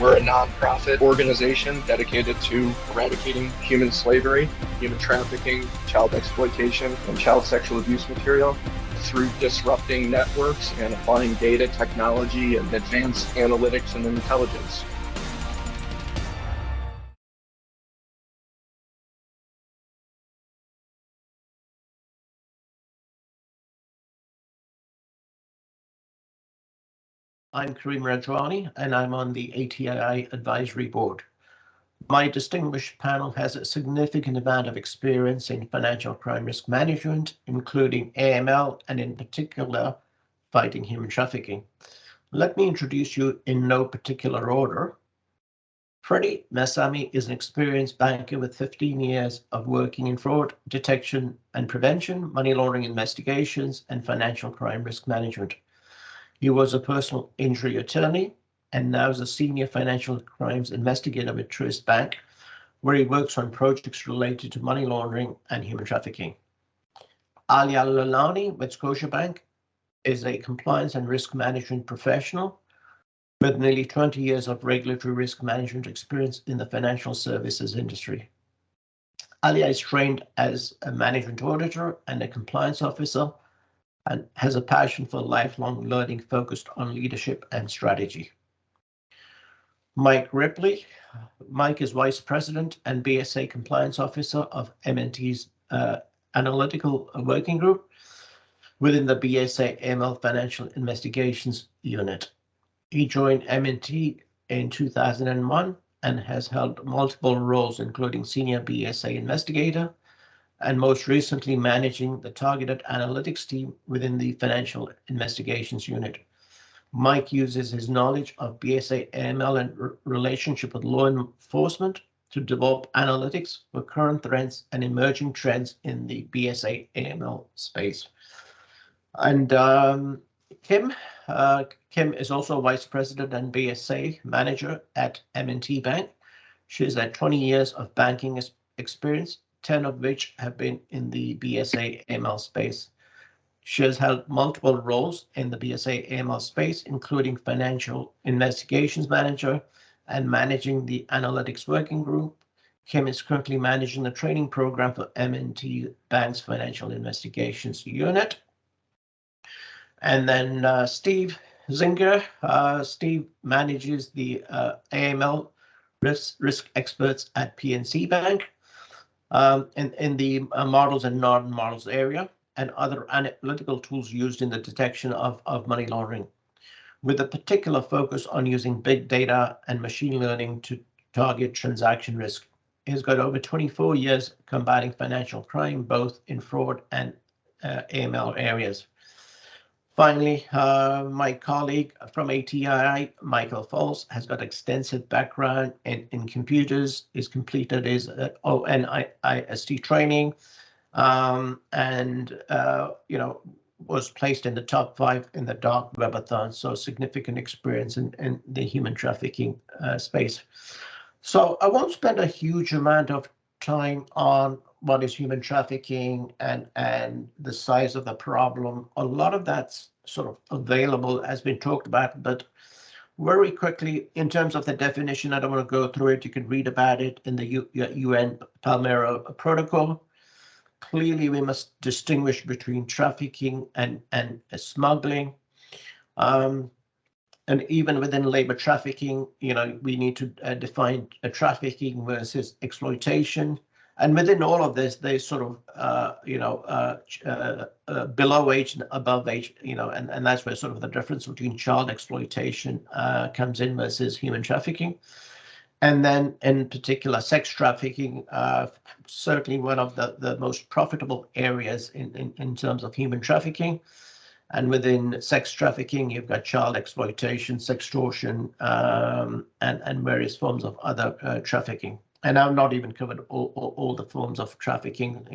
We're a nonprofit organization dedicated to eradicating human slavery, human trafficking, child exploitation, and child sexual abuse material through disrupting networks and applying data technology and advanced analytics and intelligence. I'm Karim Rajwani, and I'm on the ATI Advisory Board. My distinguished panel has a significant amount of experience in financial crime risk management, including AML, and in particular, fighting human trafficking. Let me introduce you in no particular order. Freddie Masami is an experienced banker with 15 years of working in fraud detection and prevention, money laundering investigations, and financial crime risk management. He was a personal injury attorney and now is a senior financial crimes investigator with Truist Bank, where he works on projects related to money laundering and human trafficking. Alia Lalani with ScotiaBank is a compliance and risk management professional with nearly 20 years of regulatory risk management experience in the financial services industry. Alia is trained as a management auditor and a compliance officer and has a passion for lifelong learning focused on leadership and strategy. Mike Ripley. Mike is Vice President and BSA Compliance Officer of M&T's Analytical Working Group within the BSA AML Financial Investigations Unit. He joined M&T in 2001 and has held multiple roles, including Senior BSA Investigator, and most recently managing the targeted analytics team within the Financial Investigations Unit. Mike uses his knowledge of BSA AML and relationship with law enforcement to develop analytics for current threats and emerging trends in the BSA AML space. And Kim is also Vice President and BSA Manager at M&T Bank. She's had 20 years of banking experience, 10 of which have been in the BSA AML space. She has held multiple roles in the BSA AML space, including Financial Investigations Manager and managing the Analytics Working Group. Kim is currently managing the training program for M&T Bank's Financial Investigations Unit. And then Steve Zinger. Steve manages the AML risk experts at PNC Bank. In the models and non-models area and other analytical tools used in the detection of money laundering, with a particular focus on using big data and machine learning to target transaction risk. He's got over 24 years combating financial crime, both in fraud and AML areas. Finally, my colleague from ATI, Michael Falls, has got extensive background in computers. He's completed his ONIST training, and was placed in the top 5 in the dark webathon. So significant experience in the human trafficking space. So I won't spend a huge amount of time on what is human trafficking and the size of the problem. A lot of that's sort of available, has been talked about, but very quickly, in terms of the definition, I don't want to go through it. You can read about it in the UN Palmyra Protocol. Clearly, we must distinguish between trafficking and smuggling. And even within labor trafficking, we need to define trafficking versus exploitation. And within all of this, there's sort of, below age and above age, and that's where sort of the difference between child exploitation comes in versus human trafficking. And then in particular, sex trafficking, certainly one of the most profitable areas in terms of human trafficking. And within sex trafficking, you've got child exploitation, sextortion, and various forms of other trafficking. And I've not even covered all the forms of trafficking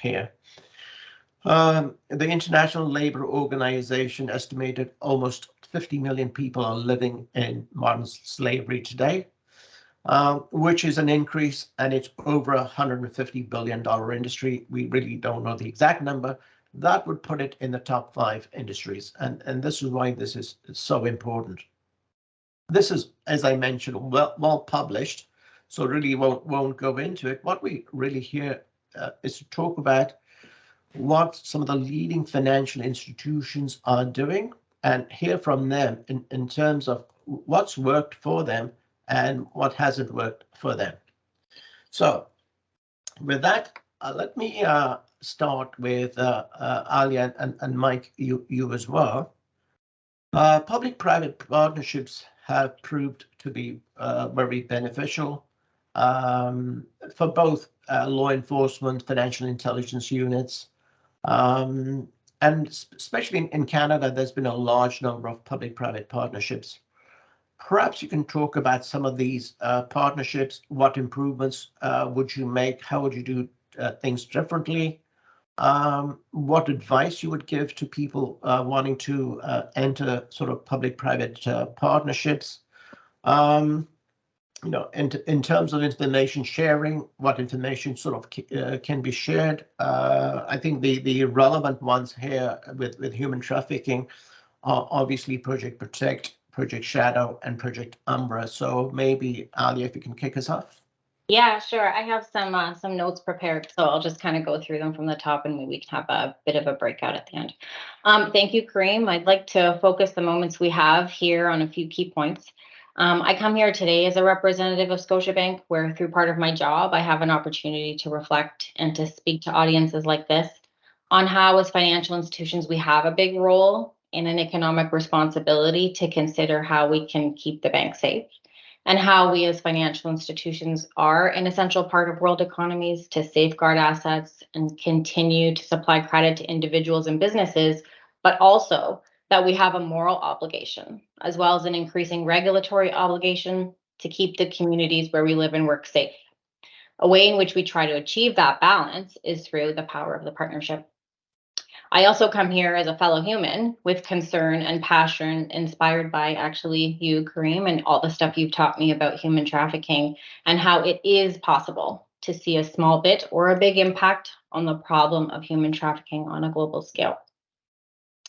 here. The International Labour Organization estimated almost 50 million people are living in modern slavery today, which is an increase, and it's over $150 billion industry. We really don't know the exact number. That would put it in the top 5 industries. And this is why this is so important. This is, as I mentioned, well published, so really won't go into it. What we really here is to talk about what some of the leading financial institutions are doing and hear from them in terms of what's worked for them and what hasn't worked for them. So with that, let me start with Alia and Mike, you as well. Public-private partnerships have proved to be very beneficial for both law enforcement, financial intelligence units, and especially in Canada, there's been a large number of public-private partnerships. Perhaps you can talk about some of these partnerships. What improvements would you make? How would you do things differently? What advice you would give to people wanting to enter sort of public-private partnerships? In terms of information sharing, what information sort of can be shared? I think the relevant ones here with human trafficking are obviously Project Protect, Project Shadow, and Project Umbra. So maybe Alia, if you can kick us off. Yeah, sure. I have some notes prepared, so I'll just kind of go through them from the top, and maybe we can have a bit of a breakout at the end. Thank you, Karim. I'd like to focus the moments we have here on a few key points. I come here today as a representative of ScotiaBank, where through part of my job, I have an opportunity to reflect and to speak to audiences like this on how, as financial institutions, we have a big role in an economic responsibility to consider how we can keep the bank safe, and how we as financial institutions are an essential part of world economies to safeguard assets and continue to supply credit to individuals and businesses, but also that we have a moral obligation, as well as an increasing regulatory obligation to keep the communities where we live and work safe. A way in which we try to achieve that balance is through the power of the partnership. I also come here as a fellow human with concern and passion, inspired by actually you, Karim, and all the stuff you've taught me about human trafficking and how it is possible to see a small bit or a big impact on the problem of human trafficking on a global scale.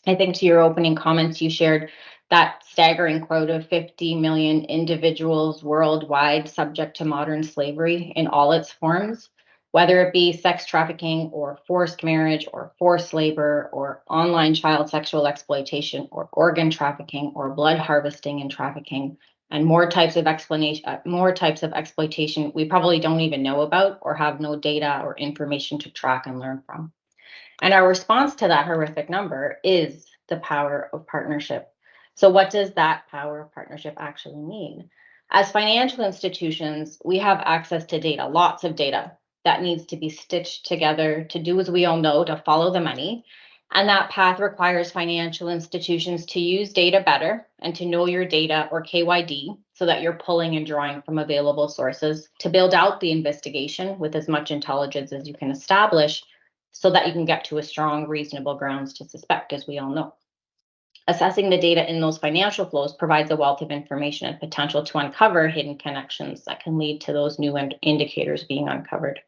I think to your opening comments, you shared that staggering quote of 50 million individuals worldwide subject to modern slavery in all its forms, whether it be sex trafficking or forced marriage or forced labor or online child sexual exploitation or organ trafficking or blood harvesting and trafficking, and more types of exploitation we probably don't even know about or have no data or information to track and learn from. And our response to that horrific number is the power of partnership. So what does that power of partnership actually mean? As financial institutions, we have access to data, lots of data that needs to be stitched together to do as we all know, to follow the money. And that path requires financial institutions to use data better and to know your data, or KYD, so that you're pulling and drawing from available sources to build out the investigation with as much intelligence as you can establish, so that you can get to a strong, reasonable grounds to suspect, as we all know. Assessing the data in those financial flows provides a wealth of information and potential to uncover hidden connections that can lead to those new indicators being uncovered.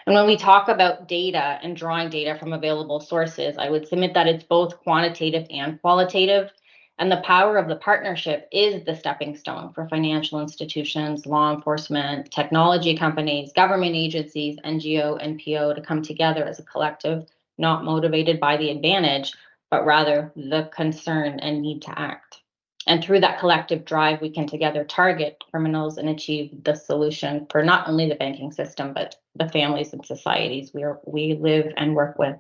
And when we talk about data and drawing data from available sources, I would submit that it's both quantitative and qualitative. And the power of the partnership is the stepping stone for financial institutions, law enforcement, technology companies, government agencies, NGO, NPO to come together as a collective, not motivated by the advantage, but rather the concern and need to act. And through that collective drive, we can together target criminals and achieve the solution for not only the banking system, but the families and societies we live and work with.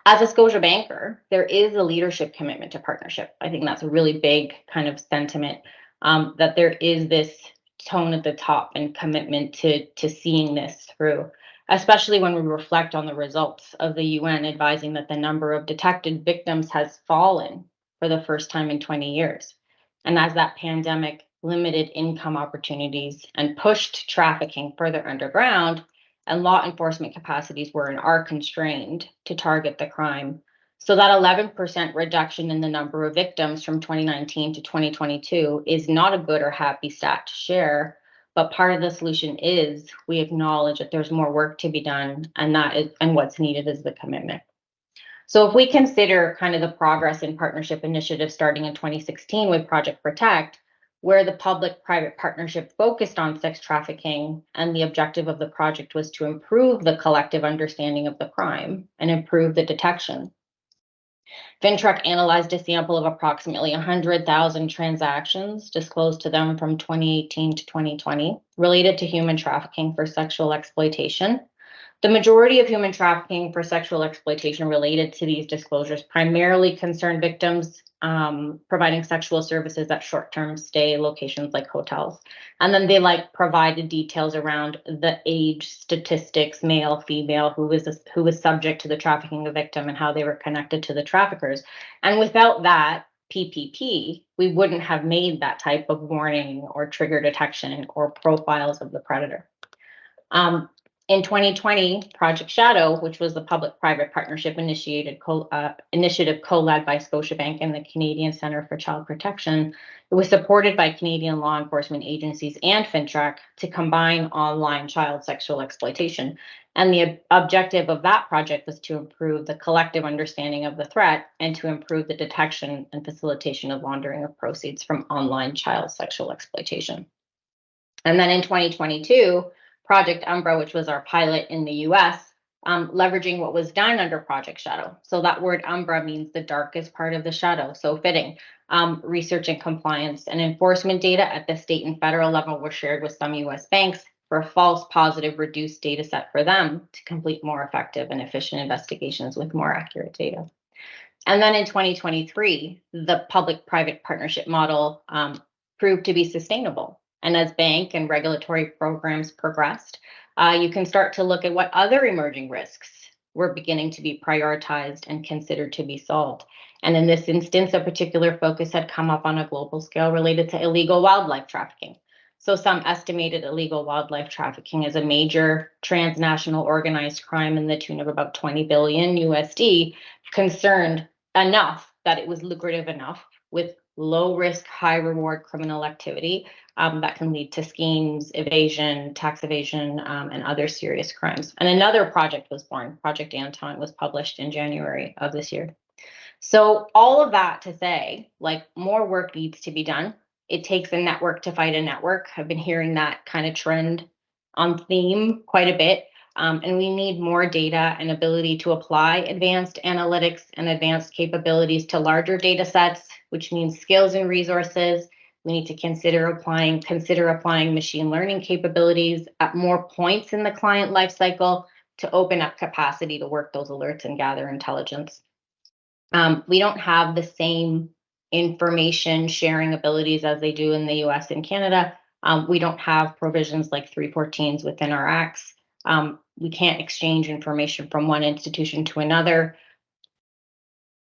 As a Scotiabanker, there is a leadership commitment to partnership. I think that's a really big kind of sentiment, that there is this tone at the top and commitment to seeing this through, especially when we reflect on the results of the UN advising that the number of detected victims has fallen for the first time in 20 years. And as that pandemic limited income opportunities and pushed trafficking further underground, and law enforcement capacities were and are constrained to target the crime. So that 11% reduction in the number of victims from 2019 to 2022 is not a good or happy stat to share, but part of the solution is we acknowledge that there's more work to be done, and what's needed is the commitment. So if we consider kind of the progress in partnership initiatives starting in 2016 with Project Protect, where the public-private partnership focused on sex trafficking, and the objective of the project was to improve the collective understanding of the crime and improve the detection. FinTrack analyzed a sample of approximately 100,000 transactions disclosed to them from 2018 to 2020 related to human trafficking for sexual exploitation. The majority of human trafficking for sexual exploitation related to these disclosures primarily concern victims providing sexual services at short-term stay locations like hotels. And then they provided details around the age statistics, male, female, who was subject to the trafficking of the victim and how they were connected to the traffickers. And without that PPP, we wouldn't have made that type of warning or trigger detection or profiles of the predator. In 2020, Project Shadow, which was the public-private partnership initiative co-led by ScotiaBank and the Canadian Centre for Child Protection, it was supported by Canadian law enforcement agencies and FinTrack to combine online child sexual exploitation. And the objective of that project was to improve the collective understanding of the threat and to improve the detection and facilitation of laundering of proceeds from online child sexual exploitation. And then in 2022, Project Umbra, which was our pilot in the US, leveraging what was done under Project Shadow. So that word Umbra means the darkest part of the shadow, so fitting. Research and compliance and enforcement data at the state and federal level were shared with some US banks for false positive reduced data set for them to complete more effective and efficient investigations with more accurate data. And then in 2023, the public-private partnership model proved to be sustainable. And as bank and regulatory programs progressed, you can start to look at what other emerging risks were beginning to be prioritized and considered to be solved. And in this instance, a particular focus had come up on a global scale related to illegal wildlife trafficking. So some estimated illegal wildlife trafficking as a major transnational organized crime in the tune of about 20 billion USD, concerned enough that it was lucrative enough with low risk, high reward criminal activity that can lead to schemes, evasion, tax evasion, and other serious crimes. And another project was born. Project Anton was published in January of this year. So all of that to say, more work needs to be done. It takes a network to fight a network. I've been hearing that kind of trend on theme quite a bit. And we need more data and ability to apply advanced analytics and advanced capabilities to larger data sets, which means skills and resources. We need to consider applying machine learning capabilities at more points in the client lifecycle to open up capacity to work those alerts and gather intelligence. We don't have the same information sharing abilities as they do in the US and Canada. We don't have provisions like 314s within our acts. We can't exchange information from one institution to another.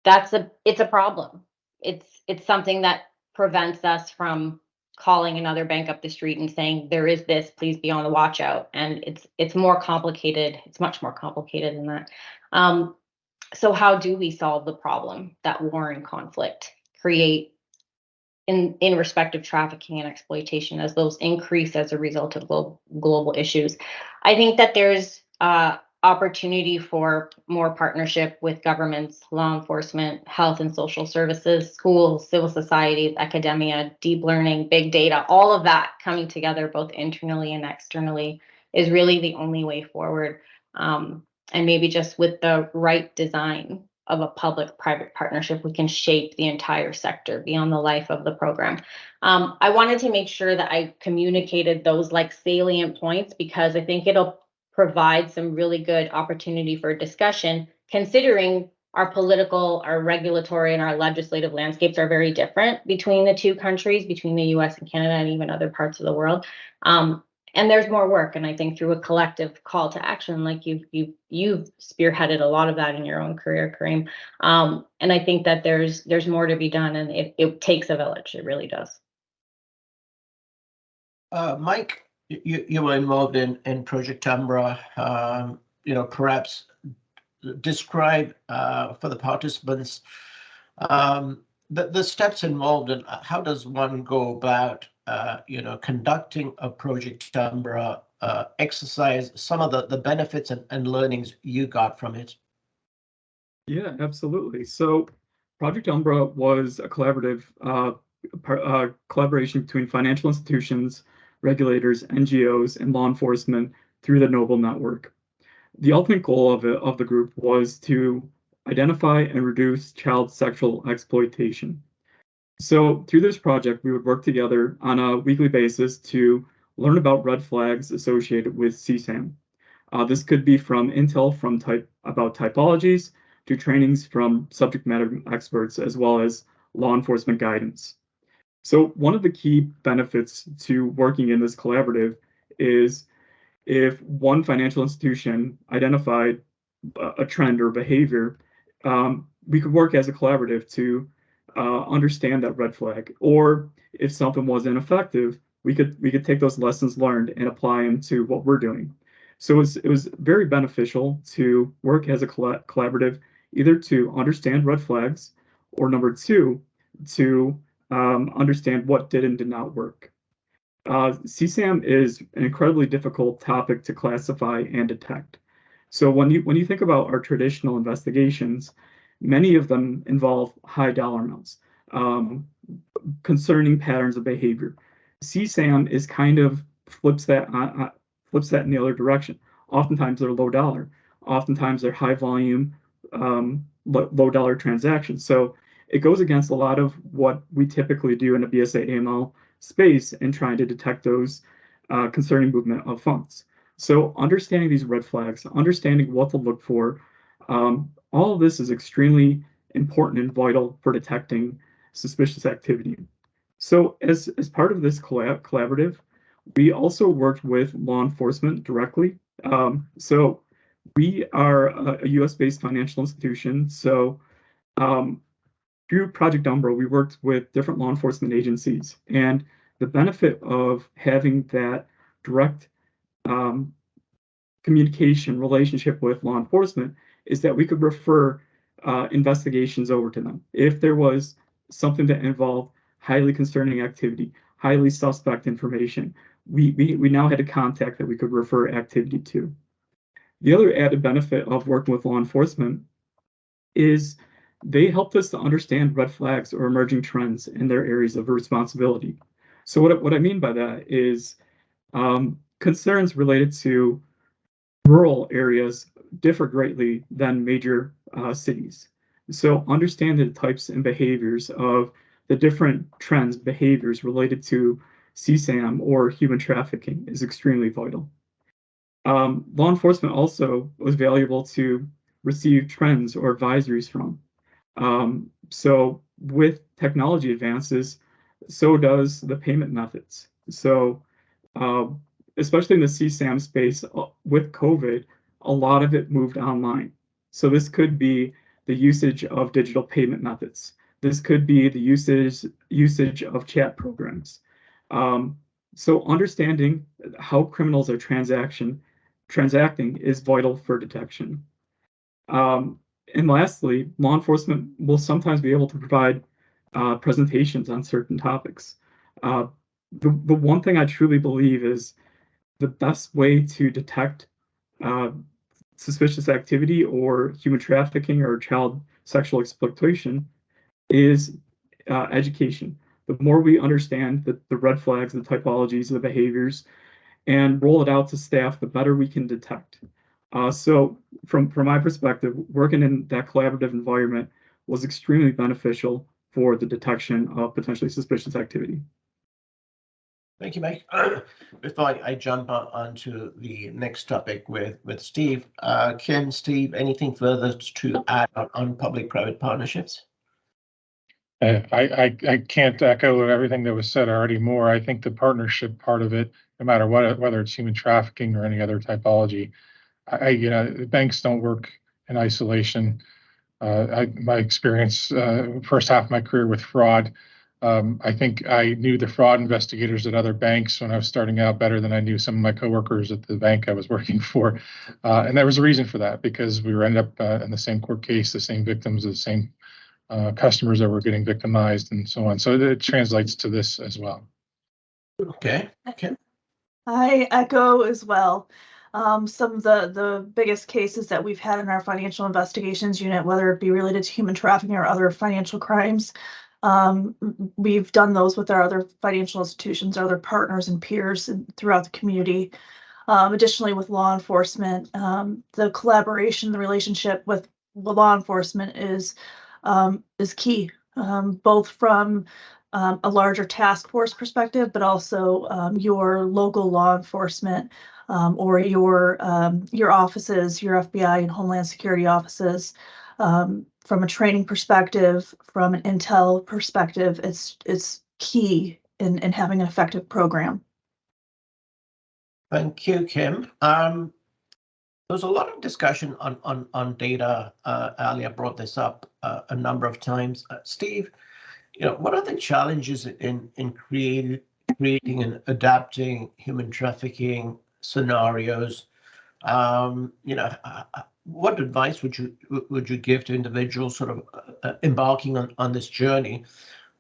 It's a problem. It's something that prevents us from calling another bank up the street and saying, there is this, please be on the watch out. And it's more complicated. It's much more complicated than that. So how do we solve the problem that war and conflict create in respect of trafficking and exploitation as those increase as a result of global issues? I think that there's opportunity for more partnership with governments, law enforcement, health and social services, schools, civil society, academia, deep learning, big data, all of that coming together both internally and externally is really the only way forward. And maybe just with the right design of a public-private partnership, we can shape the entire sector beyond the life of the program. I wanted to make sure that I communicated those salient points because I think it'll provide some really good opportunity for discussion, considering our political, our regulatory, and our legislative landscapes are very different between the two countries, between the US and Canada and even other parts of the world. And there's more work, and I think through a collective call to action, like you've spearheaded a lot of that in your own career, Karim. And I think that there's more to be done, and it takes a village. It really does. Mike, you were involved in Project Umbra. Perhaps describe for the participants the steps involved and how does one go about conducting a Project Umbra exercise, some of the benefits and learnings you got from it. Yeah, absolutely. So Project Umbra was a collaborative collaboration between financial institutions, regulators, NGOs, and law enforcement through the Noble Network. The ultimate goal of the group was to identify and reduce child sexual exploitation. So through this project, we would work together on a weekly basis to learn about red flags associated with CSAM. This could be from intel from about typologies to trainings from subject matter experts, as well as law enforcement guidance. So one of the key benefits to working in this collaborative is if one financial institution identified a trend or behavior, we could work as a collaborative to understand that red flag. Or if something was ineffective, we could take those lessons learned and apply them to what we're doing. So it was very beneficial to work as a collaborative, either to understand red flags, or number two, to understand what did and did not work. CSAM is an incredibly difficult topic to classify and detect. So when you think about our traditional investigations, many of them involve high dollar amounts, um, concerning patterns of behavior. CSAM is kind of flips that in the other direction. Oftentimes they're low dollar. Oftentimes they're high volume, low dollar transactions. So it goes against a lot of what we typically do in a BSA AML space in trying to detect those concerning movement of funds. So understanding these red flags, understanding what to look for, all of this is extremely important and vital for detecting suspicious activity. So as part of this collaborative, we also worked with law enforcement directly. So we are a US-based financial institution. So through Project Umbra, we worked with different law enforcement agencies. And the benefit of having that direct um, communication relationship with law enforcement is that we could refer investigations over to them. If there was something that involved highly concerning activity, highly suspect information, we now had a contact that we could refer activity to. The other added benefit of working with law enforcement is they helped us to understand red flags or emerging trends in their areas of responsibility. So what I mean by that is concerns related to rural areas differ greatly than major cities. So understanding the types and behaviors of the different trends, behaviors related to CSAM or human trafficking is extremely vital. Law enforcement also was valuable to receive trends or advisories from. So with technology advances, so does the payment methods. So uh, especially in the CSAM space, with COVID, a lot of it moved online. So this could be the usage of digital payment methods. This could be the usage of chat programs. Um, so understanding how criminals are transacting is vital for detection. Um, and lastly, law enforcement will sometimes be able to provide presentations on certain topics. Uh, the one thing I truly believe is the best way to detect uh, suspicious activity or human trafficking or child sexual exploitation is education. The more we understand the red flags, the typologies, the behaviors, and roll it out to staff, the better we can detect. So from my perspective, working in that collaborative environment was extremely beneficial for the detection of potentially suspicious activity. Thank you, Mike. Before I jump onto the next topic with Steve, Kim, Steve, anything further to add on public-private partnerships? I can't echo everything that was said already more. I think the partnership part of it, no matter what, whether it's human trafficking or any other typology, banks don't work in isolation. My experience, first half of my career with fraud, I think I knew the fraud investigators at other banks when I was starting out better than I knew some of my coworkers at the bank I was working for. And there was a reason for that, because we were ended up in the same court case, the same victims, the same customers that were getting victimized and so on. So it translates to this as well. Okay. I echo as well. Some of the biggest cases that we've had in our financial investigations unit, whether it be related to human trafficking or other financial crimes, we've done those with our other financial institutions, other partners and peers throughout the community. Additionally, with law enforcement, the collaboration, the relationship with law enforcement is key, both from a larger task force perspective, but also your local law enforcement or your offices, your FBI and Homeland Security offices. From a training perspective, from an intel perspective, it's key in having an effective program. Thank you, Kim. There's a lot of discussion on data. Alia brought this up a number of times. Steve, what are the challenges in creating and adapting human trafficking scenarios? What advice would you give to individuals sort of embarking on this journey?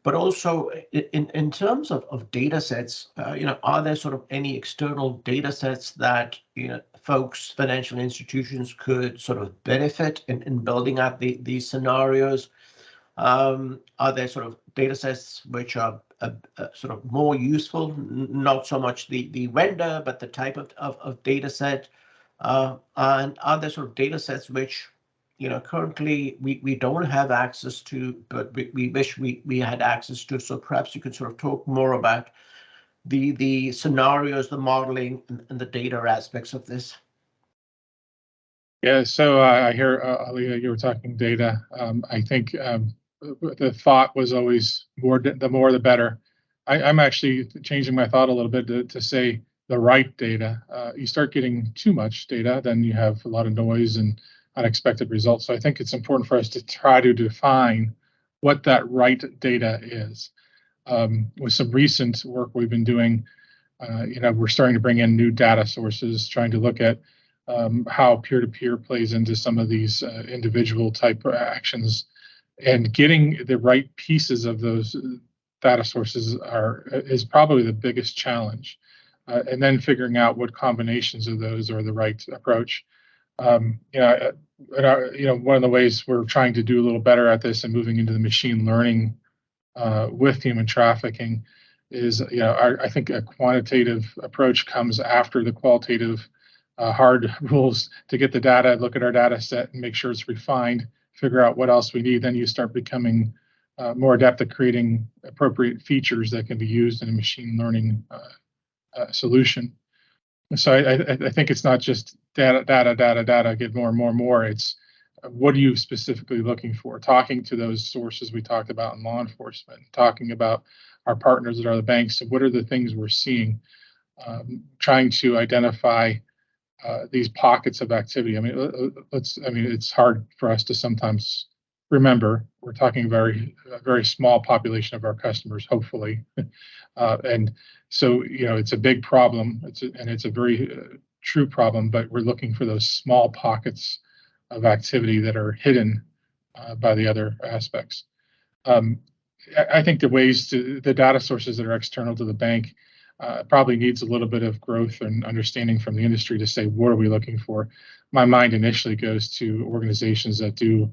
But also in terms of data sets, are there sort of any external data sets that folks, financial institutions could sort of benefit in building out these scenarios? Are there sort of data sets which are sort of more useful, not so much the vendor, but the type of data set? And are there sort of data sets which currently we don't have access to, but we wish we had access to? So perhaps you could sort of talk more about the scenarios, the modeling, and the data aspects of this. Yeah, so I hear, Alia, you were talking data. I think the thought was always the more the better. I'm actually changing my thought a little bit to say the right data. You start getting too much data, then you have a lot of noise and unexpected results. So I think it's important for us to try to define what that right data is. With some recent work we've been doing, we're starting to bring in new data sources, trying to look at how peer-to-peer plays into some of these individual type actions, and getting the right pieces of those data sources is probably the biggest challenge. And then figuring out what combinations of those are the right approach. One of the ways we're trying to do a little better at this and moving into the machine learning with human trafficking is, I think a quantitative approach comes after the qualitative hard rules to get the data, look at our data set and make sure it's refined, figure out what else we need. Then you start becoming more adept at creating appropriate features that can be used in a machine learning solution. And so I think it's not just data, get more and more and more. It's what are you specifically looking for? Talking to those sources we talked about in law enforcement, talking about our partners that are the banks. So what are the things we're seeing? Trying to identify these pockets of activity. I mean, it's hard for us to sometimes remember we're talking a very small population of our customers, hopefully, and so it's a big problem. It's a very true problem, but we're looking for those small pockets of activity that are hidden by the other aspects. I think the data sources that are external to the bank probably needs a little bit of growth and understanding from the industry to say, what are we looking for? My mind initially goes to organizations that do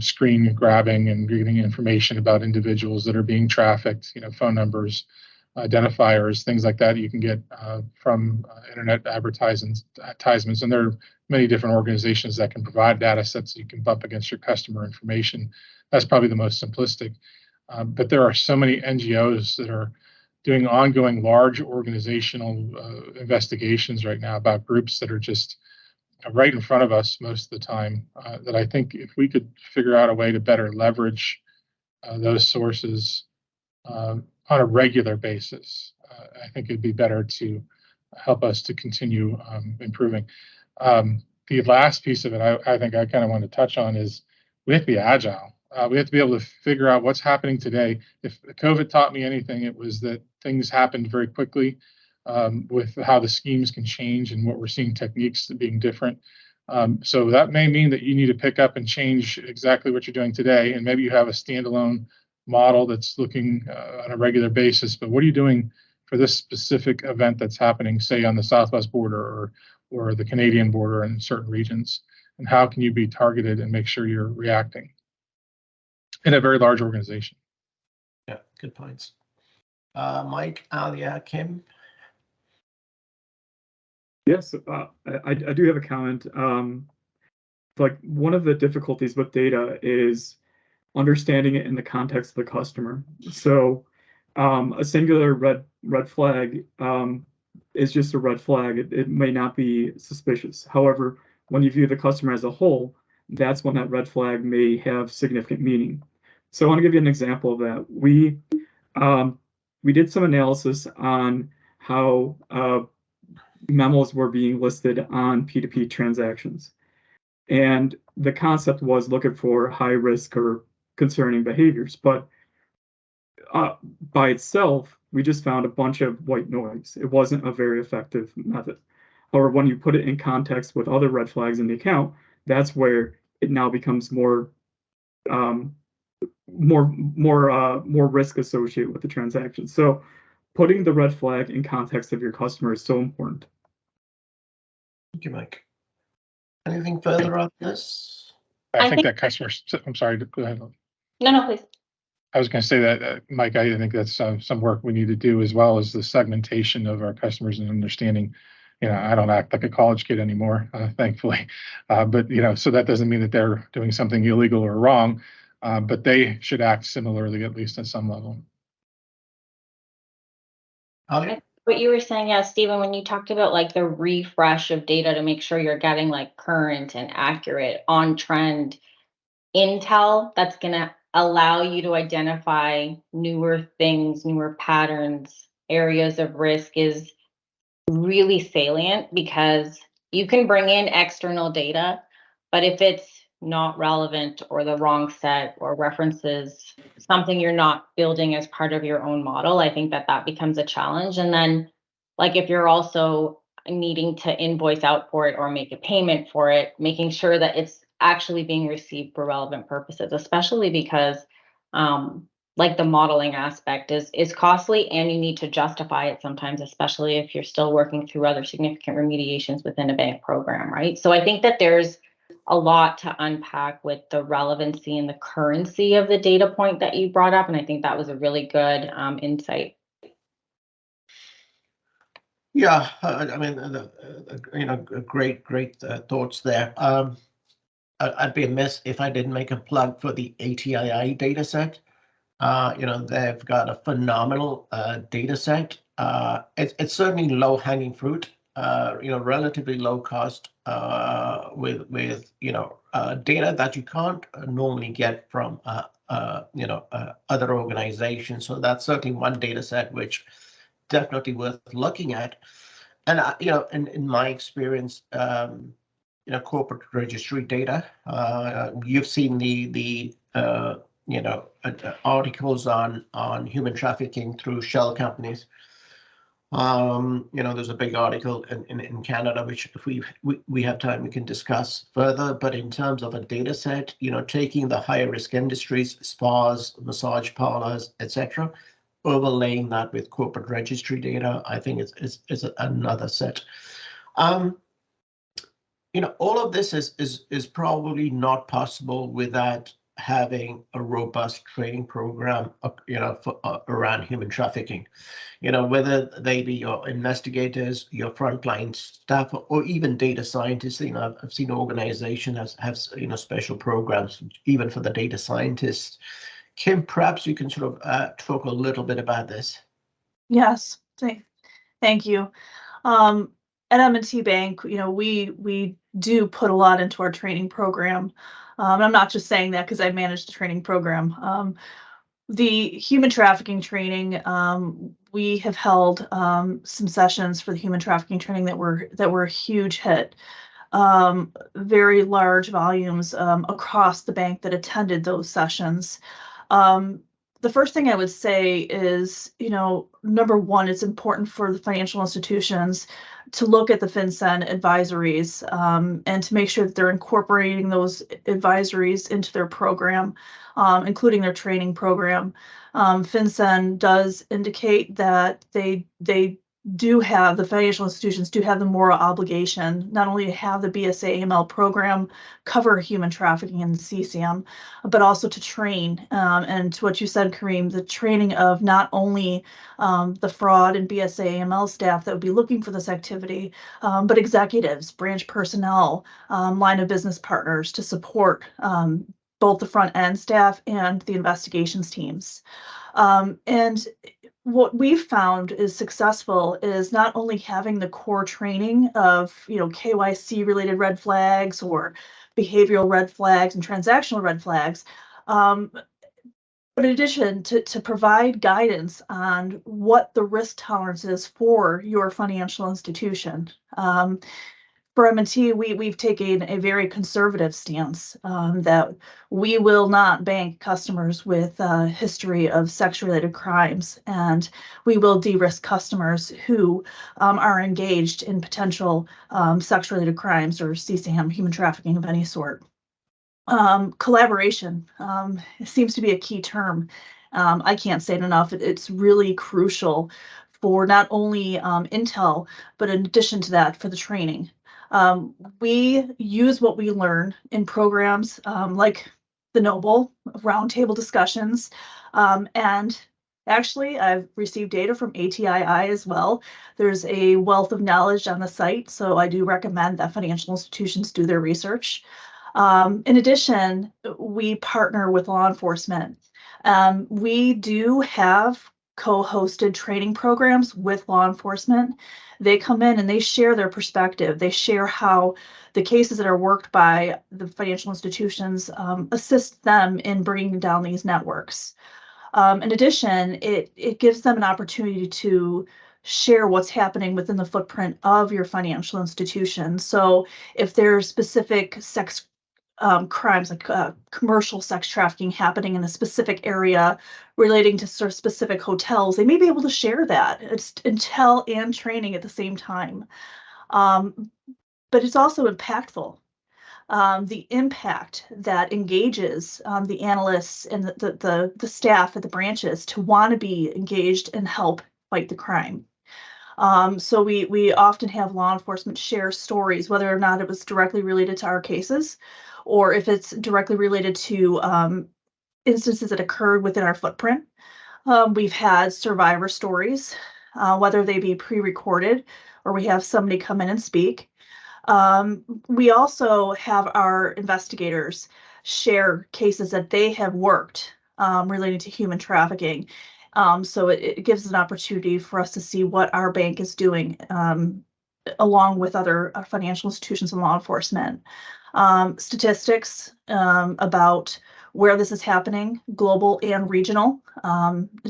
screen grabbing and getting information about individuals that are being trafficked, phone numbers, identifiers, things like that you can get from internet advertisements. And there are many different organizations that can provide data sets that you can bump against your customer information. That's probably the most simplistic. But there are so many NGOs that are doing ongoing large organizational investigations right now about groups that are just right in front of us most of the time, that I think if we could figure out a way to better leverage those sources on a regular basis, I think it'd be better to help us to continue improving. The last piece of it I think I kind of want to touch on is we have to be agile. We have to be able to figure out what's happening today. If COVID taught me anything, it was that things happened very quickly with how the schemes can change and what we're seeing techniques being different. So that may mean that you need to pick up and change exactly what you're doing today. And maybe you have a standalone model that's looking on a regular basis. But what are you doing for this specific event that's happening, say, on the southwest border, or or the Canadian border in certain regions? And how can you be targeted and make sure you're reacting in a very large organization? Yeah, good points. Mike, Alia, Kim? Yes, I do have a comment. Like one of the difficulties with data is understanding it in the context of the customer. So a singular red flag is just a red flag. It may not be suspicious. However, when you view the customer as a whole, that's when that red flag may have significant meaning. So I want to give you an example of that. We did some analysis on how memos were being listed on P2P transactions. And the concept was looking for high risk or concerning behaviors. But by itself, we just found a bunch of white noise. It wasn't a very effective method. Or when you put it in context with other red flags in the account, that's where it now becomes more risk associated with the transaction. So putting the red flag in context of your customer is so important. Thank you, Mike. Anything further on this? I think that customers, I'm sorry, go ahead. No, please. I was going to say that, Mike, I think that's some work we need to do, as well as the segmentation of our customers and understanding. I don't act like a college kid anymore, thankfully. But, so that doesn't mean that they're doing something illegal or wrong, but they should act similarly, at least at some level. Alia? What you were saying, yeah, Stephen, when you talked about like the refresh of data to make sure you're getting like current and accurate on trend intel, that's going to allow you to identify newer things, newer patterns, areas of risk is really salient, because you can bring in external data, but if it's not relevant or the wrong set or references something you're not building as part of your own model, I think that becomes a challenge. And then like if you're also needing to invoice out for it or make a payment for it, making sure that it's actually being received for relevant purposes, especially because like the modeling aspect is costly, and you need to justify it sometimes, especially if you're still working through other significant remediations within a bank program, right? So I think that there's a lot to unpack with the relevancy and the currency of the data point that you brought up, and I think that was a really good insight. Yeah, I mean, great thoughts there. I'd be amiss if I didn't make a plug for the ATII data set. They've got a phenomenal data set. It's certainly low hanging fruit, relatively low cost with data that you can't normally get from other organizations. So that's certainly one data set which definitely worth looking at. And in my experience, corporate registry data, you've seen the articles on human trafficking through shell companies. There's a big article in Canada, which if we have time, we can discuss further. But in terms of a data set, taking the higher risk industries, spas, massage parlors, etc., overlaying that with corporate registry data, I think it's another set. All of this is probably not possible without having a robust training program, around human trafficking. Whether they be your investigators, your frontline staff, or even data scientists. I've seen organizations have special programs even for the data scientists. Kim, perhaps you can sort of talk a little bit about this. Yes, thank you. At M&T Bank, we do put a lot into our training program. And I'm not just saying that because I manage the training program. The human trafficking training, we have held some sessions for the human trafficking training that were a huge hit. Very large volumes across the bank that attended those sessions. The first thing I would say is, number one, it's important for the financial institutions to look at the FinCEN advisories and to make sure that they're incorporating those advisories into their program, including their training program. FinCEN does indicate that they the financial institutions do have the moral obligation, not only to have the BSA AML program cover human trafficking and CSAM, but also to train. And to what you said, Karim, the training of not only the fraud and BSA AML staff that would be looking for this activity, but executives, branch personnel, line of business partners to support both the front end staff and the investigations teams. And what we've found is successful is not only having the core training of, KYC related red flags or behavioral red flags and transactional red flags, but in addition to provide guidance on what the risk tolerance is for your financial institution. For M&T, we've taken a very conservative stance that we will not bank customers with a history of sex-related crimes, and we will de-risk customers who are engaged in potential sex-related crimes or CSAM, human trafficking of any sort. Collaboration seems to be a key term. I can't say it enough. It's really crucial for not only intel, but in addition to that, for the training. We use what we learn in programs like the Noble roundtable discussions. And actually, I've received data from ATII as well. There's a wealth of knowledge on the site, so I do recommend that financial institutions do their research. In addition, we partner with law enforcement. We do have co-hosted training programs with law enforcement. They come in and they share their perspective. They share how the cases that are worked by the financial institutions assist them in bringing down these networks. In addition, it gives them an opportunity to share what's happening within the footprint of your financial institution. So if there's specific sex crimes like commercial sex trafficking happening in a specific area relating to sort of specific hotels, they may be able to share that. It's intel and training at the same time. But it's also impactful. The impact that engages the analysts and the staff at the branches to want to be engaged and help fight the crime. So we often have law enforcement share stories, whether or not it was directly related to our cases, or if it's directly related to instances that occurred within our footprint. We've had survivor stories, whether they be pre-recorded or we have somebody come in and speak. We also have our investigators share cases that they have worked relating to human trafficking. So it gives an opportunity for us to see what our bank is doing along with other financial institutions and law enforcement. Statistics about where this is happening, global and regional,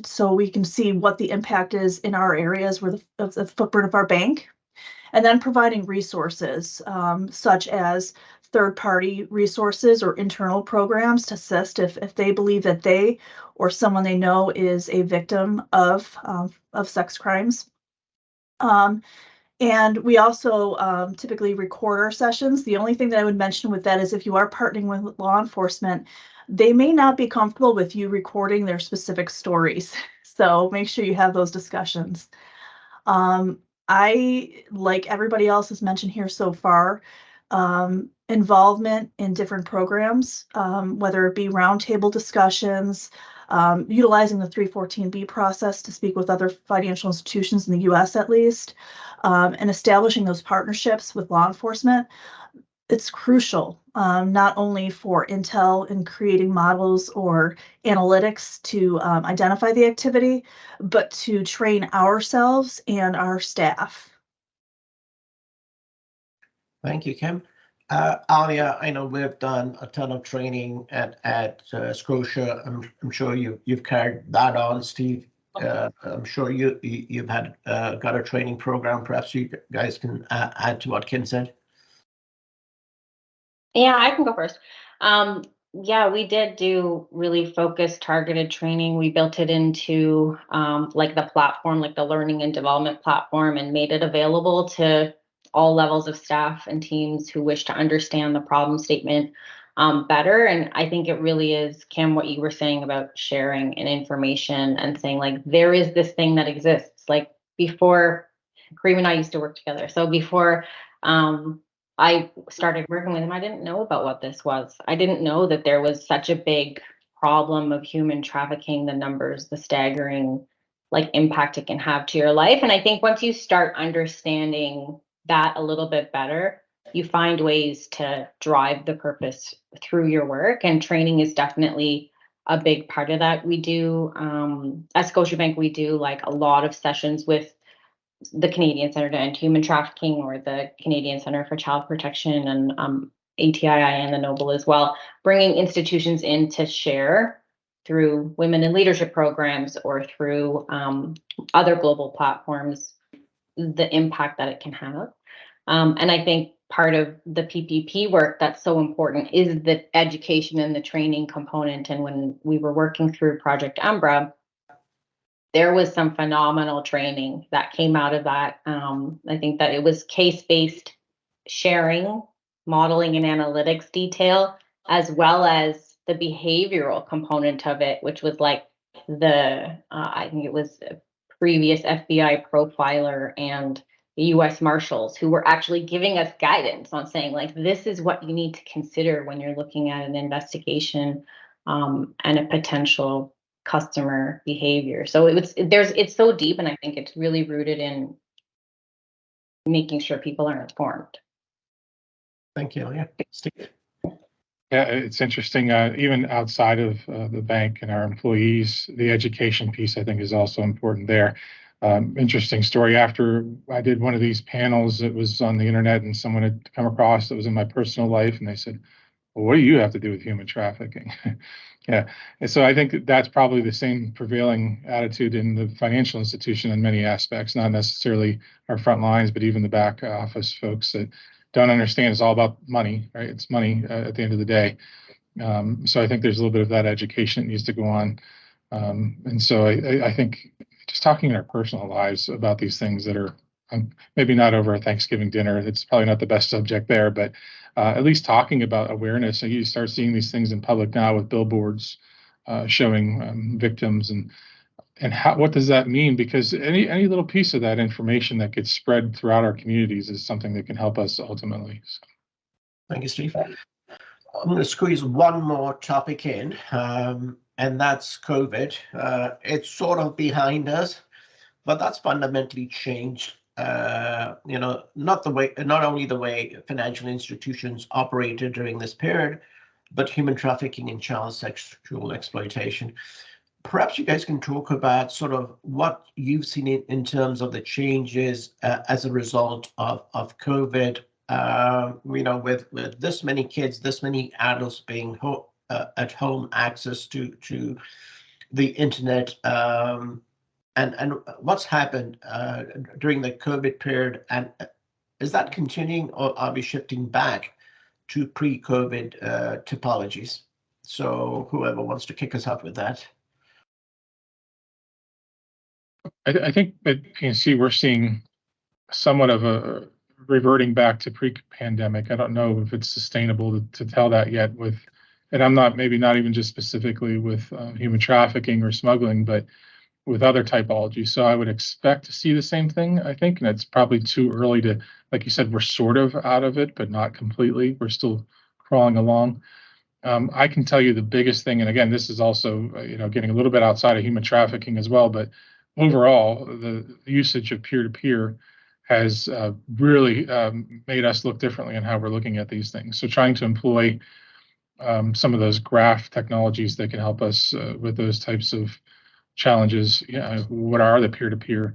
so we can see what the impact is in our areas where the footprint of our bank, and then providing resources such as third-party resources or internal programs to assist if they believe that they or someone they know is a victim of sex crimes. And we also typically record our sessions. The only thing that I would mention with that is if you are partnering with law enforcement, they may not be comfortable with you recording their specific stories. So make sure you have those discussions. I, like everybody else has mentioned here so far, involvement in different programs, whether it be roundtable discussions, utilizing the 314B process to speak with other financial institutions in the US at least, and establishing those partnerships with law enforcement. It's crucial, not only for intel and creating models or analytics to identify the activity, but to train ourselves and our staff. Thank you, Kim. Alia, I know we've done a ton of training at Scotia. I'm sure you've carried that on, Steve. I'm sure you've had got a training program. Perhaps you guys can add to what Kim said. Yeah, I can go first. Yeah, we did do really focused, targeted training. We built it into like the platform, like the learning and development platform, and made it available to all levels of staff and teams who wish to understand the problem statement better. And I think it really is, Kim, what you were saying about sharing and information and saying like, there is this thing that exists. Like before Karim and I used to work together. So before I started working with him, I didn't know about what this was. I didn't know that there was such a big problem of human trafficking, the numbers, the staggering like impact it can have to your life. And I think once you start understanding that a little bit better, you find ways to drive the purpose through your work, and training is definitely a big part of that. We do at Scotiabank, we do like a lot of sessions with the Canadian Centre to End Human Trafficking, or the Canadian Centre for Child Protection, and ATII and the Noble as well, bringing institutions in to share through women in leadership programs or through other global platforms the impact that it can have. And I think part of the PPP work that's so important is the education and the training component. And when we were working through Project Umbra, there was some phenomenal training that came out of that. I think that it was case-based sharing, modeling and analytics detail, as well as the behavioral component of it, which was like I think it was a previous FBI profiler and the US Marshals who were actually giving us guidance on saying, like, this is what you need to consider when you're looking at an investigation and a potential customer behavior. So it's so deep, and I think it's really rooted in making sure people are informed. Thank you. Yeah, Steve. Yeah, it's interesting. Even outside of the bank and our employees, the education piece I think is also important there. Interesting story. After I did one of these panels, it was on the internet, and someone had come across that was in my personal life, and they said, well, what do you have to do with human trafficking? Yeah. And so I think that's probably the same prevailing attitude in the financial institution in many aspects, not necessarily our front lines, but even the back office folks that don't understand it's all about money, right? It's money at the end of the day. So I think there's a little bit of that education that needs to go on. And so I think just talking in our personal lives about these things that are maybe not over a Thanksgiving dinner, it's probably not the best subject there, but at least talking about awareness. And you start seeing these things in public now with billboards showing victims and what does that mean? Because any little piece of that information that gets spread throughout our communities is something that can help us ultimately. So. Thank you, Steve. I'm going to squeeze one more topic in, and that's COVID. It's sort of behind us, but that's fundamentally changed. Not only the way financial institutions operated during this period, but human trafficking and child sexual exploitation. Perhaps you guys can talk about sort of what you've seen in terms of the changes as a result of COVID. With this many kids, this many adults being at home, access to the internet, and what's happened during the COVID period, and is that continuing, or are we shifting back to pre-COVID typologies? So whoever wants to kick us off with that. I think at PNC we're seeing somewhat of a reverting back to pre-pandemic. I don't know if it's sustainable to tell that yet and I'm not even just specifically with human trafficking or smuggling, but with other typologies. So I would expect to see the same thing, I think, and it's probably too early to, like you said, we're sort of out of it, but not completely. We're still crawling along. I can tell you the biggest thing, and again, this is also, getting a little bit outside of human trafficking as well, but overall, the usage of peer-to-peer has really made us look differently in how we're looking at these things. So trying to employ some of those graph technologies that can help us with those types of challenges. What are the peer-to-peer?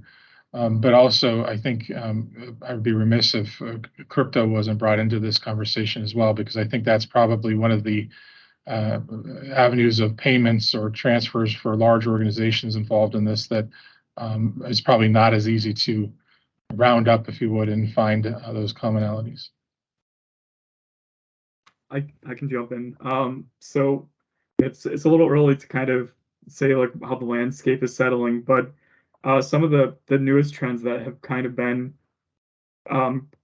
But also, I think I would be remiss if crypto wasn't brought into this conversation as well, because I think that's probably one of the avenues of payments or transfers for large organizations involved in this that is probably not as easy to round up, if you would, and find those commonalities. I can jump in. So it's a little early to kind of say like how the landscape is settling, but some of the newest trends that have kind of been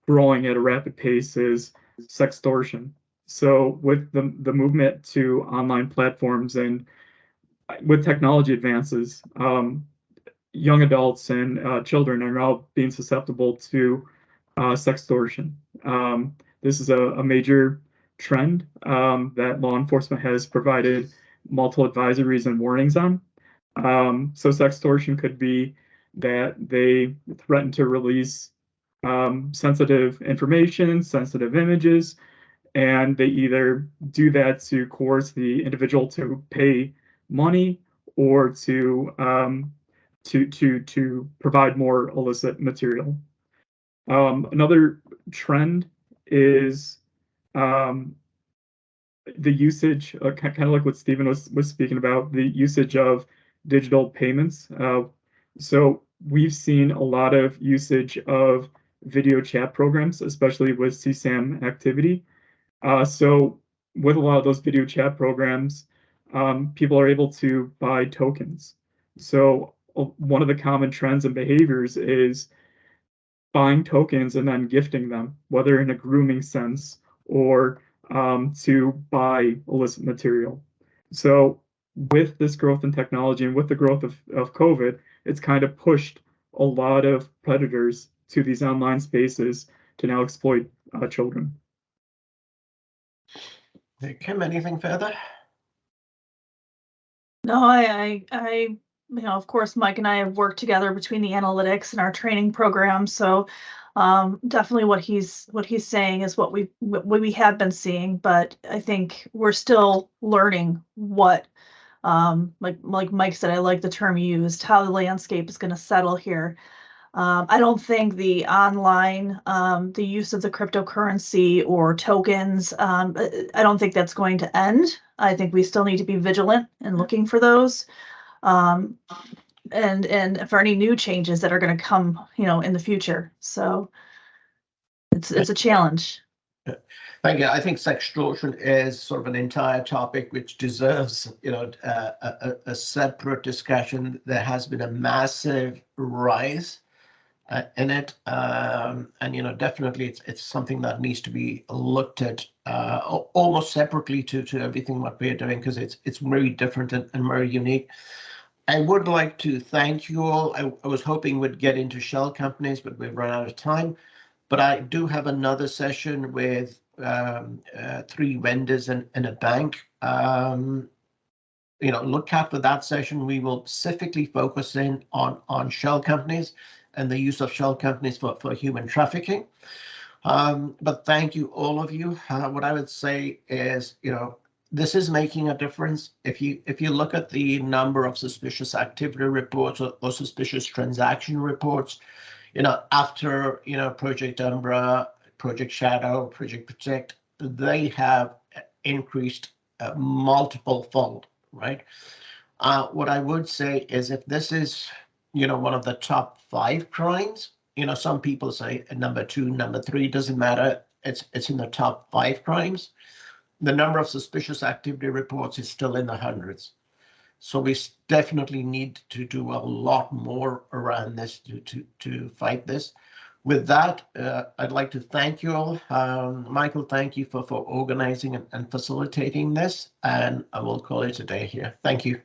growing at a rapid pace is sextortion. So with the movement to online platforms and with technology advances, young adults and children are now being susceptible to sextortion. This is a major trend that law enforcement has provided multiple advisories and warnings on. So sextortion could be that they threaten to release sensitive information, sensitive images, and they either do that to coerce the individual to pay money or to provide more illicit material. Another trend is the usage, kind of like what Stephen was speaking about, the usage of digital payments. So we've seen a lot of usage of video chat programs, especially with CSAM activity. So with a lot of those video chat programs, people are able to buy tokens. So one of the common trends and behaviors is buying tokens and then gifting them, whether in a grooming sense or to buy illicit material. So with this growth in technology and with the growth of COVID, it's kind of pushed a lot of predators to these online spaces to now exploit children. Kim, anything further? No, I, of course, Mike and I have worked together between the analytics and our training program. So definitely what he's saying is what we have been seeing, but I think we're still learning what, like Mike said, I like the term used, how the landscape is going to settle here. I don't think the online, the use of the cryptocurrency or tokens, I don't think that's going to end. I think we still need to be vigilant and looking for those. And for any new changes that are going to come, in the future. So it's a challenge. Thank you. I think sextortion is sort of an entire topic which deserves, a separate discussion. There has been a massive rise in it, and definitely it's something that needs to be looked at almost separately to everything what we're doing, because it's very different and very unique. I would like to thank you all. I was hoping we'd get into shell companies, but we've run out of time. But I do have another session with 3 vendors and a bank. Look out for that session. We will specifically focus in on shell companies and the use of shell companies for human trafficking. But thank you, all of you. What I would say is, this is making a difference. If you look at the number of suspicious activity reports or suspicious transaction reports, after Project Umbra, Project Shadow, Project Protect, they have increased multiple fold, right? What I would say is, if this is one of the top 5 crimes, some people say number 2, number 3, doesn't matter. It's in the top 5 crimes. The number of suspicious activity reports is still in the hundreds. So we definitely need to do a lot more around this to fight this. With that, I'd like to thank you all. Michael, thank you for organizing and facilitating this, and I will call it a day here. Thank you.